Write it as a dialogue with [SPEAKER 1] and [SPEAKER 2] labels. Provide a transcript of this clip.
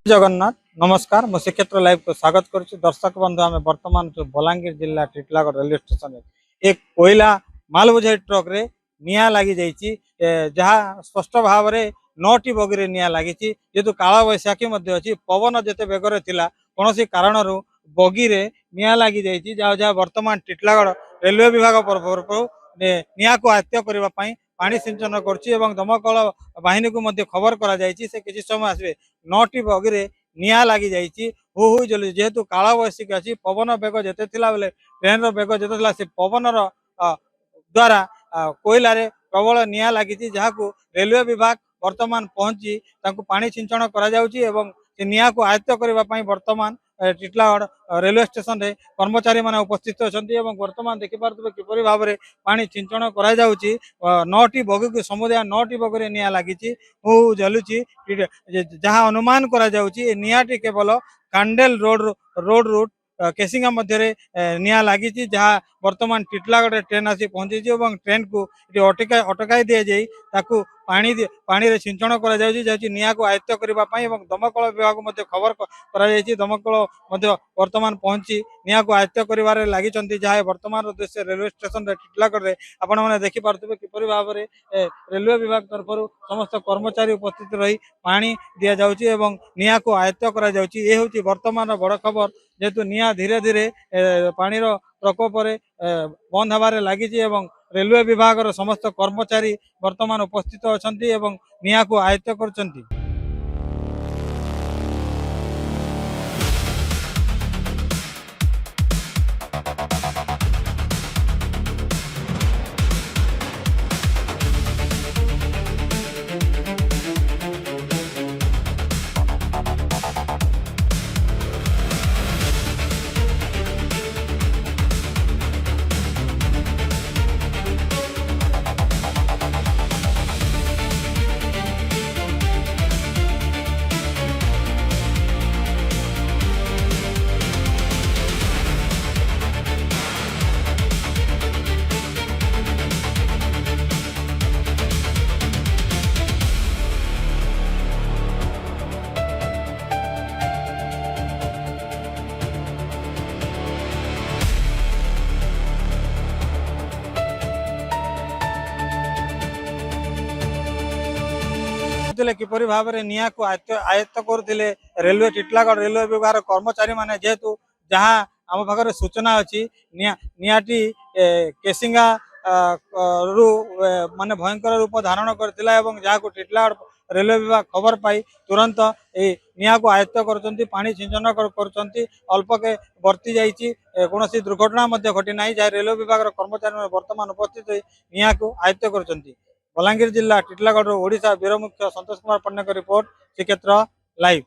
[SPEAKER 1] जगन्नाथ नमस्कार मु श्रीक्षेत्र लाइव को स्वागत करुच्ची दर्शक बंधु आम बर्तमान जो बलांगीर जिला टिटलागढ़ रेलवे स्टेशन एक कोयला मालबोझाई ट्रक रे निया लगी जाइए जहाँ स्पष्ट भाव में 9टी बगी निया लगी जेहेतु काल बैशाखी अच्छी पवन जिते बेगर थिला कौन कारण बगी रे निया लगी जाइए जहाँ जहाँ बर्तमान टिटलागढ़ रेलवे विभाग निया को आयत्त करने पानी सिंचन करुच्ची दमकल बाहिनी को मध्य खबर करा जायछि से किसी समय आसबे 9टी बगी निया लगी जाइए हु हु जलुची जेहेतु काल बैशाखी अच्छी पवन बेग जिते बेले ट्रेन बेग जिते से पवन द्वारा कोयला रे प्रबल निया लगी जहाँ रेलवे विभाग वर्तमान पहुंची पानी सिंचन करा जाउची एवं से निया को आयत्त करने वर्तमान टिटलागढ़ रेलवे स्टेशन रे कर्मचारी माने उपस्थित अछंती एवं वर्तमान देखि पारतबे किपरि भाव में पानी सिंचन करा जाउची 9टी बगी को समुदाय 9टी बगी निया लगी हु जलुची जहाँ अनुमान करा जाउची नियाटी केवल कांडेल रोड रूट केसिंगा मध्य निया लगी जहाँ वर्तमान टिटलागढ़ ट्रेन आसी पहुंची ट्रेन को अटकाई दि जाई पानी रे सिंचन करा जाउची जहाँ निया को आयत्त करने दमकल विभाग मध्य खबर करा जायछि दमकल मध्य वर्तमान पहुंची निया को आयत्त कर लगी जहाँ वर्तमान दृश्य रेलवे स्टेशन टिटलागढ़ रे आपण मैंने देखि पारथबे किपरि भाव में रेलवे विभाग तरफ समस्त कर्मचारी उपस्थित रही पानी दि जाउची एवं निया को आयत्त करा जाउची ए होची वर्तमान बड़ खबर जेहेतु निया धीरे धीरे पानी प्रकोप बंद हबारे लगी रेलवे विभाग समस्त कर्मचारी वर्तमान उपस्थित अछंती एवं निया को आयत्त करछंती। किपरि भाव में निया को आयत्त करते रेलवे टिटलागढ़ रेलवे विभाग कर्मचारी माने जेहेतु जहाँ आम पाखे सूचना अच्छी नियाटी केसिंगा रु माने भयंकर रूप धारण करथिला एवं जहाँ को टिटलागढ़ रेलवे विभाग खबर पाई तुरंत निया को आयत्त कर पानी सिंचन कर अल्प के बर्ती जाइए कौन दुर्घटना घटी ना जहाँ रेलवे विभाग कर्मचारी वर्तमान उपस्थित निया को आयत्त कर बलांगीर जिला टिटलागढ़ ओडिशा वीरमुख्य संतोष कुमार पंडा रिपोर्ट श्रीक्षेत्र लाइव।